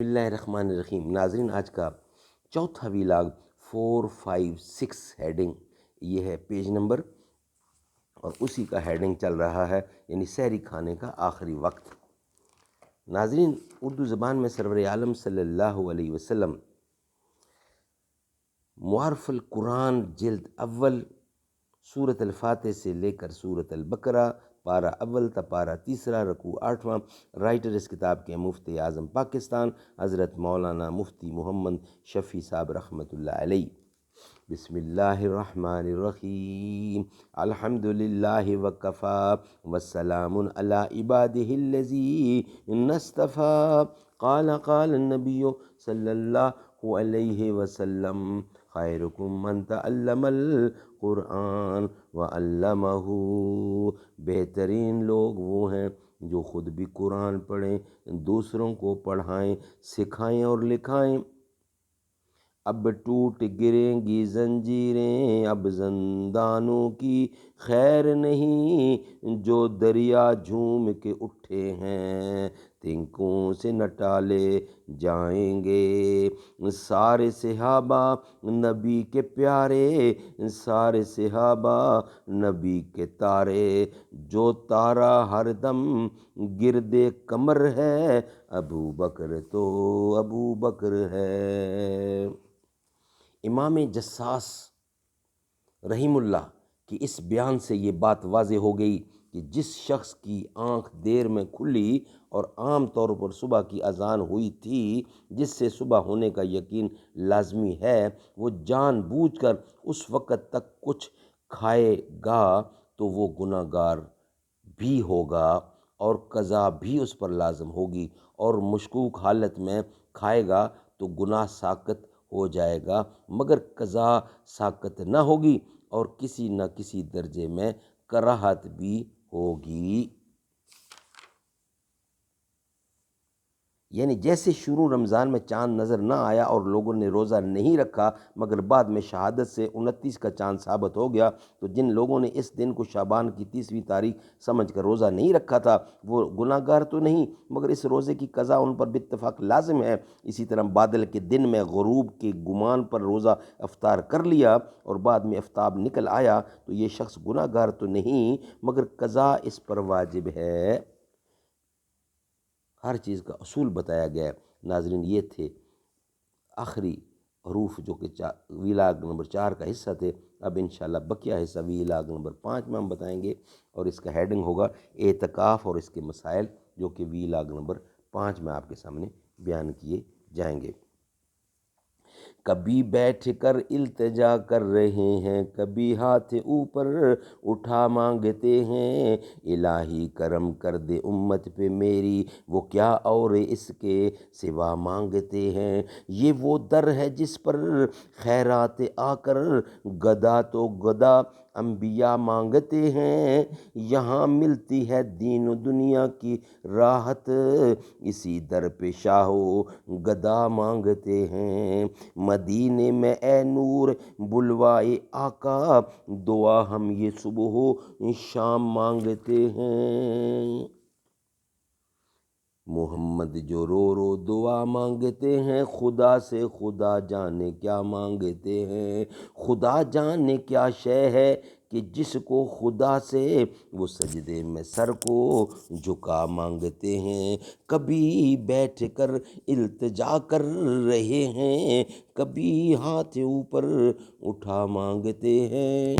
بسم اللہ الرحمن الرحیم۔ ناظرین، آج کا چوتھا ویلاگ 456 ہیڈنگ یہ ہے پیج نمبر، اور اسی کا ہیڈنگ چل رہا ہے یعنی سحری کھانے کا آخری وقت۔ ناظرین، اردو زبان میں سرور عالم صلی اللہ علیہ وسلم معارف القرآن جلد اول سورۃ الفاتح سے لے کر سورۃ البقرہ پارہ اول تا پارہ تیسرا رکوع 8واں، رائٹر اس کتاب کے مفتی اعظم پاکستان حضرت مولانا مفتی محمد شفیع صاحب رحمۃ اللہ علیہ۔ بسم اللہ الرحمن الرحیم، الحمد للہ وکفیٰ وسلام علی عبادہ الذین اصطفیٰ، قال النبی صلی اللہ علیہ وسلم خیرکم من تعلم القرآن وعلمہ۔ بہترین لوگ وہ ہیں جو خود بھی قرآن پڑھیں، دوسروں کو پڑھائیں، سکھائیں اور لکھائیں۔ اب ٹوٹ گریں گی زنجیریں، اب زندانوں کی خیر نہیں، جو دریا جھوم کے اٹھے ہیں تنکوں سے نہ ٹالے جائیں گے۔ سارے صحابہ نبی کے پیارے، سارے صحابہ نبی کے تارے، جو تارا ہر دم گرد کمر ہے ابو بکر تو ابو بکر ہے۔ امام جساس رحم اللہ کی اس بیان سے یہ بات واضح ہو گئی کہ جس شخص کی آنکھ دیر میں کھلی اور عام طور پر صبح کی اذان ہوئی تھی، جس سے صبح ہونے کا یقین لازمی ہے، وہ جان بوجھ کر اس وقت تک کچھ کھائے گا تو وہ گناہ گار بھی ہوگا اور قضا بھی اس پر لازم ہوگی، اور مشکوک حالت میں کھائے گا تو گناہ ساقط ہو جائے گا مگر قضا ساقط نہ ہوگی اور کسی نہ کسی درجے میں کراہت بھی ہوگی۔ یعنی جیسے شروع رمضان میں چاند نظر نہ آیا اور لوگوں نے روزہ نہیں رکھا مگر بعد میں شہادت سے 29 کا چاند ثابت ہو گیا، تو جن لوگوں نے اس دن کو شعبان کی 30ویں تاریخ سمجھ کر روزہ نہیں رکھا تھا وہ گناہ گار تو نہیں مگر اس روزے کی قضا ان پر باتفاق لازم ہے۔ اسی طرح بادل کے دن میں غروب کے گمان پر روزہ افطار کر لیا اور بعد میں آفتاب نکل آیا تو یہ شخص گناہ گار تو نہیں مگر قضا اس پر واجب ہے۔ ہر چیز کا اصول بتایا گیا ہے۔ ناظرین، یہ تھے آخری حروف جو کہ ویلاگ نمبر 4 کا حصہ تھے۔ اب انشاءاللہ بقیہ حصہ ویلاگ نمبر 5 میں ہم بتائیں گے، اور اس کا ہیڈنگ ہوگا اعتکاف اور اس کے مسائل، جو کہ ویلاگ نمبر 5 میں آپ کے سامنے بیان کیے جائیں گے۔ کبھی بیٹھ کر التجا کر رہے ہیں، کبھی ہاتھ اوپر اٹھا مانگتے ہیں، الہی کرم کر دے امت پہ میری، وہ کیا اور اس کے سوا مانگتے ہیں۔ یہ وہ در ہے جس پر خیرات آ کر گدا تو گدا انبیاء مانگتے ہیں، یہاں ملتی ہے دین و دنیا کی راحت، اسی در پہ شاہ و گدا مانگتے ہیں۔ مدینے میں اے نور بلوائے آقا، دعا ہم یہ صبح و شام مانگتے ہیں۔ محمد جو رو رو دعا مانگتے ہیں، خدا سے خدا جانے کیا مانگتے ہیں۔ خدا جانے کیا شے ہے کہ جس کو خدا سے وہ سجدے میں سر کو جھکا مانگتے ہیں۔ کبھی بیٹھ کر التجا کر رہے ہیں، کبھی ہاتھ اوپر اٹھا مانگتے ہیں۔